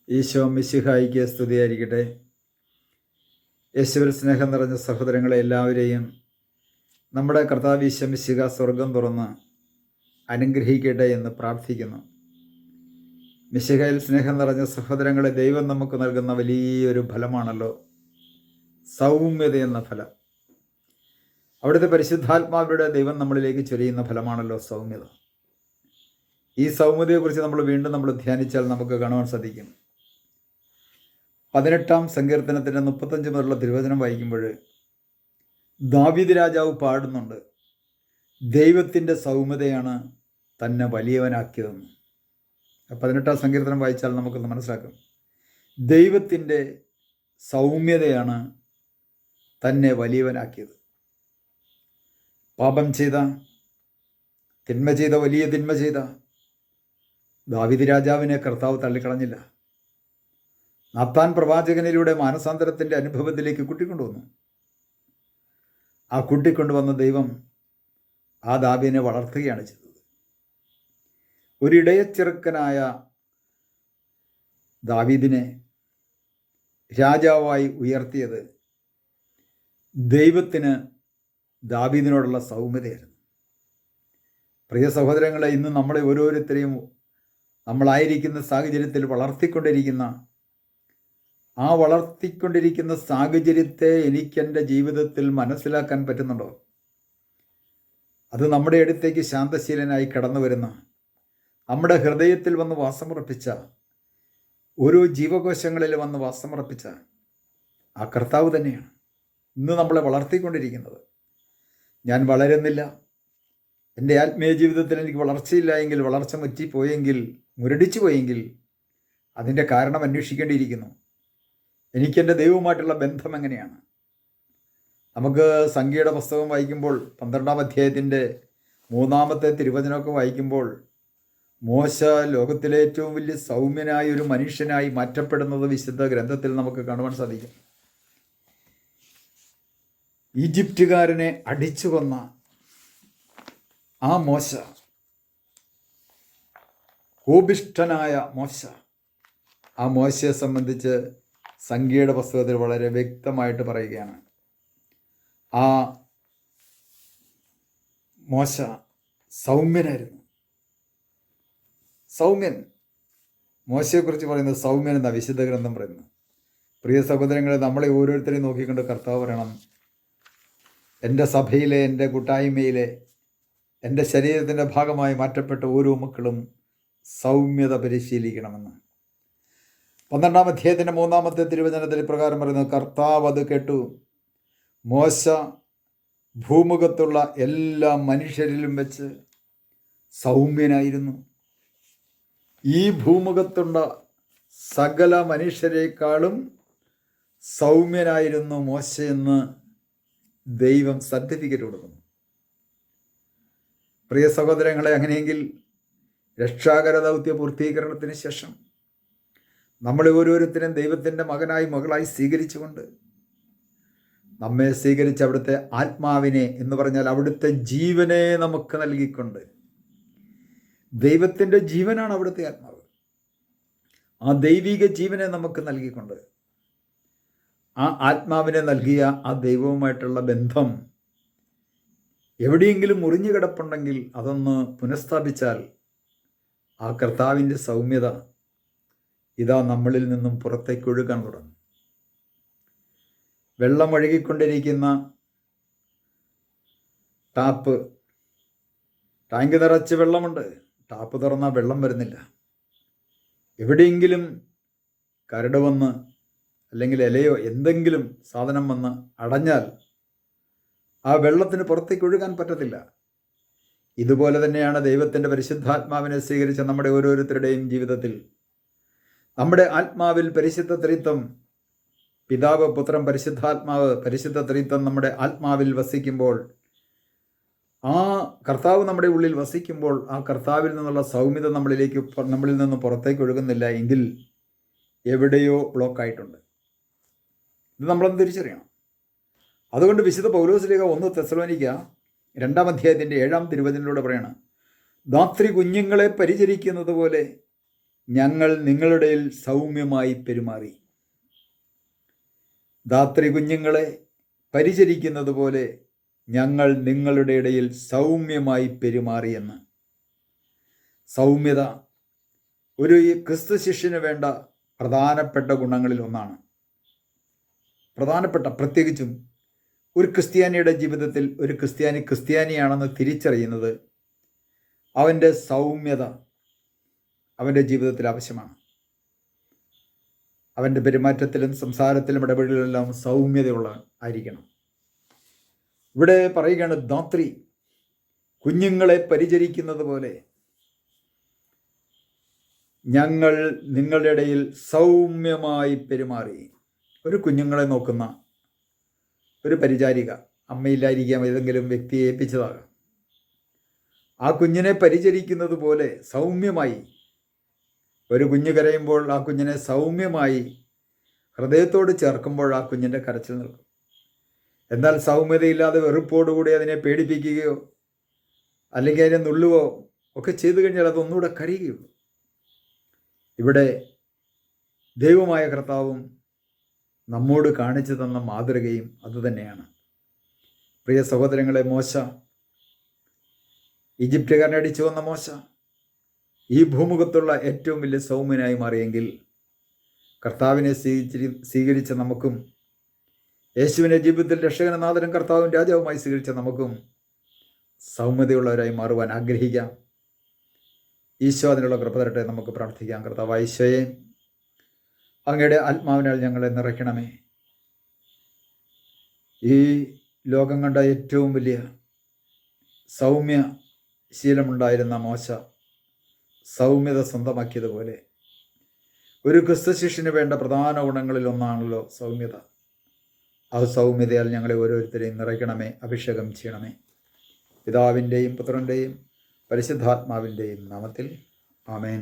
ഈശോ മിശിഹായിക്ക് സ്തുതിയായിരിക്കട്ടെ. യേശുവിൽ സ്നേഹം നിറഞ്ഞ സഹോദരങ്ങളെ എല്ലാവരെയും നമ്മുടെ കർത്താവ് ഈശോ മിശിഹ സ്വർഗം തുറന്ന് അനുഗ്രഹിക്കട്ടെ എന്ന് പ്രാർത്ഥിക്കുന്നു. മിശിഹയിൽ സ്നേഹം നിറഞ്ഞ സഹോദരങ്ങളെ, ദൈവം നമുക്ക് നൽകുന്ന വലിയൊരു ഫലമാണല്ലോ സൗമ്യത എന്ന ഫലം. അവിടുത്തെ പരിശുദ്ധാത്മാവിലൂടെ ദൈവം നമ്മളിലേക്ക് ചൊരിയുന്ന ഫലമാണല്ലോ സൗമ്യത. ഈ സൗമ്യതയെക്കുറിച്ച് നമ്മൾ ധ്യാനിച്ചാൽ നമുക്ക് കാണുവാൻ സാധിക്കും. 18-ാം സങ്കീർത്തനത്തിൻ്റെ 35 മുതലുള്ള തിരുവചനം വായിക്കുമ്പോൾ ദാവീദ് രാജാവ് പാടുന്നുണ്ട്, ദൈവത്തിൻ്റെ സൗമ്യതയാണ് തന്നെ വലിയവനാക്കിയതെന്ന്. 18-ാം സങ്കീർത്തനം വായിച്ചാൽ നമുക്കൊന്ന് മനസ്സിലാക്കും. ദൈവത്തിൻ്റെ സൗമ്യതയാണ് തന്നെ വലിയവനാക്കിയത്. പാപം ചെയ്ത, വലിയ തിന്മ ചെയ്ത ദാവീദ് രാജാവിനെ കർത്താവ് തള്ളിക്കളഞ്ഞില്ല. നാത്താൻ പ്രവാചകനിലൂടെ മാനസാന്തരത്തിൻ്റെ അനുഭവത്തിലേക്ക് കൂട്ടിക്കൊണ്ടുവന്നു. ആ കൂട്ടിക്കൊണ്ടുവന്ന ദൈവം ആ ദാവീദിനെ വളർത്തുകയാണ് ചെയ്തത്. ഒരിടയച്ചെറുക്കനായ ദാവീദിനെ രാജാവായി ഉയർത്തിയത് ദൈവത്തിന് ദാവീദിനോടുള്ള സൗമ്യതയായിരുന്നു. പ്രിയ സഹോദരങ്ങളെ, ഇന്ന് നമ്മളെ ഓരോരുത്തരെയും നമ്മളായിരിക്കുന്ന സാഹചര്യത്തിൽ വളർത്തിക്കൊണ്ടിരിക്കുന്ന സാഹചര്യത്തെ എനിക്കെൻ്റെ ജീവിതത്തിൽ മനസ്സിലാക്കാൻ പറ്റുന്നുണ്ടോ? അത് നമ്മുടെ അടുത്തേക്ക് ശാന്തശീലനായി കടന്നു വരുന്ന, നമ്മുടെ ഹൃദയത്തിൽ വന്ന് വാസമുറപ്പിച്ച, ഓരോ ജീവകോശങ്ങളിൽ വന്ന് വാസമുറപ്പിച്ച ആ കർത്താവ് തന്നെയാണ് ഇന്ന് നമ്മളെ വളർത്തിക്കൊണ്ടിരിക്കുന്നത്. ഞാൻ വളരുന്നില്ല, എൻ്റെ ആത്മീയ ജീവിതത്തിൽ എനിക്ക് വളർച്ചയില്ല എങ്കിൽ, വളർച്ച മുറ്റിപ്പോയെങ്കിൽ, മുരടിച്ചു പോയെങ്കിൽ അതിൻ്റെ കാരണം അന്വേഷിക്കേണ്ടിയിരിക്കുന്നു. എനിക്കെൻ്റെ ദൈവവുമായിട്ടുള്ള ബന്ധം എങ്ങനെയാണ്? നമുക്ക് സംഖ്യയുടെ പുസ്തകം വായിക്കുമ്പോൾ 12-ാം അധ്യായത്തിൻ്റെ 3-ാമത്തെ തിരുവചനമൊക്കെ വായിക്കുമ്പോൾ മോശ ലോകത്തിലെ ഏറ്റവും വലിയ സൗമ്യനായ ഒരു മനുഷ്യനായി മാറ്റപ്പെടുന്നത് വിശുദ്ധ ഗ്രന്ഥത്തിൽ നമുക്ക് കാണുവാൻ സാധിക്കും. ഈജിപ്തുകാരനെ അടിച്ചു കൊന്ന ആ മോശ, കോപിഷ്ഠനായ മോശ, ആ മോശയെ സംബന്ധിച്ച് സംഖ്യയുടെ പുസ്തകത്തിൽ വളരെ വ്യക്തമായിട്ട് പറയുകയാണ്. ആ മോശ സൗമ്യനായിരുന്നു. സൗമ്യൻ, മോശയെക്കുറിച്ച് പറയുന്നത് സൗമ്യൻ എന്നാ വിശുദ്ധ ഗ്രന്ഥം പറയുന്നത്. പ്രിയ സഹോദരങ്ങളെ, നമ്മളെ ഓരോരുത്തരെയും നോക്കിക്കൊണ്ട് കർത്താവ് പറയണം, എൻ്റെ സഭയിലെ, എൻ്റെ കൂട്ടായ്മയിലെ, എൻ്റെ ശരീരത്തിൻ്റെ ഭാഗമായി മാറ്റപ്പെട്ട ഓരോ മക്കളും സൗമ്യത പരിശീലിക്കണമെന്ന്. 12-ാം അധ്യായത്തിൻ്റെ 3-ാമത്തെ തിരുവചനത്തിൽ പ്രകാരം പറയുന്നത്, കർത്താവ് അത് കേട്ടു, മോശ ഭൂമുഖത്തുള്ള എല്ലാ മനുഷ്യരിലും വെച്ച് സൗമ്യനായിരുന്നു. ഈ ഭൂമുഖത്തുള്ള സകല മനുഷ്യരെക്കാളും സൗമ്യനായിരുന്നു മോശയെന്ന് ദൈവം സർട്ടിഫിക്കറ്റ് കൊടുക്കുന്നു. പ്രിയ സഹോദരങ്ങളെ, അങ്ങനെയെങ്കിൽ രക്ഷാകര ദൗത്യ പൂർത്തീകരണത്തിന് ശേഷം നമ്മളെ ഓരോരുത്തരും ദൈവത്തിൻ്റെ മകനായി, മകളായി സ്വീകരിച്ചുകൊണ്ട്, നമ്മെ സ്വീകരിച്ച് അവിടുത്തെ ആത്മാവിനെ എന്ന് പറഞ്ഞാൽ അവിടുത്തെ ജീവനെ നമുക്ക് നൽകിക്കൊണ്ട്, ദൈവത്തിൻ്റെ ജീവനാണ് അവിടുത്തെ ആത്മാവ്, ആ ദൈവിക ജീവനെ നമുക്ക് നൽകിക്കൊണ്ട്, ആ ആത്മാവിനെ നൽകിയ ആ ദൈവവുമായിട്ടുള്ള ബന്ധം എവിടെയെങ്കിലും മുറിഞ്ഞു കിടപ്പുണ്ടെങ്കിൽ അതൊന്ന് പുനഃസ്ഥാപിച്ചാൽ ആ കർത്താവിൻ്റെ സൗമ്യത ഇതാ നമ്മളിൽ നിന്നും പുറത്തേക്ക് ഒഴുകാൻ തുടങ്ങും. വെള്ളം ഒഴുകിക്കൊണ്ടിരിക്കുന്ന ടാങ്ക് നിറച്ച് വെള്ളമുണ്ട്, ടാപ്പ് തുറന്നാൽ വെള്ളം വരുന്നില്ല. എവിടെയെങ്കിലും കരട് വന്ന് അല്ലെങ്കിൽ ഇലയോ എന്തെങ്കിലും സാധനം വന്ന് അടഞ്ഞാൽ ആ വെള്ളത്തിന് പുറത്തേക്ക് ഒഴുകാൻ പറ്റത്തില്ല. ഇതുപോലെ തന്നെയാണ് ദൈവത്തിൻ്റെ പരിശുദ്ധാത്മാവിനെ സ്വീകരിച്ച നമ്മുടെ ഓരോരുത്തരുടെയും ജീവിതത്തിൽ. നമ്മുടെ ആത്മാവിൽ പരിശുദ്ധ ത്രിത്വം, പിതാവ്, പുത്രൻ, പരിശുദ്ധാത്മാവ്, പരിശുദ്ധ ത്രിത്വം നമ്മുടെ ആത്മാവിൽ വസിക്കുമ്പോൾ, ആ കർത്താവ് നമ്മുടെ ഉള്ളിൽ വസിക്കുമ്പോൾ, ആ കർത്താവിൽ നിന്നുള്ള സൗമ്യത നമ്മളിൽ നിന്ന് പുറത്തേക്ക് ഒഴുകുന്നില്ല എങ്കിൽ എവിടെയോ ബ്ലോക്കായിട്ടുണ്ട്. ഇത് നമ്മളൊന്ന് തിരിച്ചറിയണം. അതുകൊണ്ട് വിശുദ്ധ പൗലോസ്ലീഹ 1 തെസ്സലോനിക്ക 2-ാം അധ്യായത്തിൻ്റെ 7-ാം തിരുവചനത്തിലൂടെ പറയണം, ധാത്രി കുഞ്ഞുങ്ങളെ പരിചരിക്കുന്നത് പോലെ ഞങ്ങൾ നിങ്ങളുടെ സൗമ്യമായി പെരുമാറി. ധാത്രി കുഞ്ഞുങ്ങളെ പരിചരിക്കുന്നത് പോലെ ഞങ്ങൾ നിങ്ങളുടെ ഇടയിൽ സൗമ്യമായി പെരുമാറിയെന്ന്. സൗമ്യത ഒരു ക്രിസ്തു ശിഷ്യന് വേണ്ട പ്രധാനപ്പെട്ട ഗുണങ്ങളിൽ ഒന്നാണ്. പ്രത്യേകിച്ചും ഒരു ക്രിസ്ത്യാനിയുടെ ജീവിതത്തിൽ ഒരു ക്രിസ്ത്യാനിയാണെന്ന് തിരിച്ചറിയുന്നത് അവൻ്റെ സൗമ്യത അവൻ്റെ ജീവിതത്തിൽ ആവശ്യമാണ്. അവൻ്റെ പെരുമാറ്റത്തിലും സംസാരത്തിലും ഇടപെടലിലെല്ലാം സൗമ്യതയുള്ള ആയിരിക്കണം. ഇവിടെ പറയുകയാണ്, ധാത്രി കുഞ്ഞുങ്ങളെ പരിചരിക്കുന്നത് പോലെ ഞങ്ങൾ നിങ്ങളുടെ ഇടയിൽ സൗമ്യമായി പെരുമാറി. ഒരു കുഞ്ഞുങ്ങളെ നോക്കുന്ന ഒരു പരിചാരിക, അമ്മയില്ലായിരിക്കാം, ഏതെങ്കിലും വ്യക്തിയെ ഏൽപ്പിച്ചതാകാം. ആ കുഞ്ഞിനെ പരിചരിക്കുന്നത് പോലെ സൗമ്യമായി, ഒരു കുഞ്ഞ് കരയുമ്പോൾ ആ കുഞ്ഞിനെ സൗമ്യമായി ഹൃദയത്തോട് ചേർക്കുമ്പോൾ ആ കുഞ്ഞിൻ്റെ കരച്ചിൽ നിൽക്കും. എന്നാൽ സൗമ്യതയില്ലാതെ വെറുപ്പോടുകൂടി അതിനെ പേടിപ്പിക്കുകയോ അല്ലെങ്കിൽ അതിനെ നുള്ളുകയോ ഒക്കെ ചെയ്തു കഴിഞ്ഞാൽ അതൊന്നുകൂടെ കരയുകയുള്ളൂ. ഇവിടെ ദൈവമായ കർത്താവും നമ്മോട് കാണിച്ചു തന്ന മാതൃകയും അതുതന്നെയാണ്. പ്രിയ സഹോദരങ്ങളെ, മോശ, ഈജിപ്തുകാരനെ അടിച്ചു വന്ന മോശ ഈ ഭൂമുഖത്തുള്ള ഏറ്റവും വലിയ സൗമ്യനായി മാറിയെങ്കിൽ കർത്താവിനെ സ്വീകരിച്ച നമുക്കും, യേശുവിനെ ജീവിതത്തിൽ രക്ഷകനാഥനും കർത്താവും രാജാവുമായി സ്വീകരിച്ച നമുക്കും സൗമ്യതയുള്ളവരായി മാറുവാൻ ആഗ്രഹിക്കാം. ഈശോ അതിനുള്ള കൃപ തരട്ടെ. നമുക്ക് പ്രാർത്ഥിക്കാം. കർത്താവായ ഈശോയെ, അങ്ങയുടെ ആത്മാവിനാൽ ഞങ്ങളെ നിറയ്ക്കണമേ. ഈ ലോകം കണ്ട ഏറ്റവും വലിയ സൗമ്യ ശീലമുണ്ടായിരുന്ന മോശ സൗമ്യത സ്വന്തമാക്കിയതുപോലെ ഒരു ക്രിസ്തു ശിഷ്യന് വേണ്ട പ്രധാന ഗുണങ്ങളിൽ ഒന്നാണല്ലോ സൗമ്യത. ആ സൗമ്യതയാൽ ഞങ്ങളെ ഓരോരുത്തരെയും നിറയ്ക്കണമേ, അഭിഷേകം ചെയ്യണമേ. പിതാവിൻ്റെയും പുത്രൻ്റെയും പരിശുദ്ധാത്മാവിൻ്റെയും നാമത്തിൽ ആമേൻ.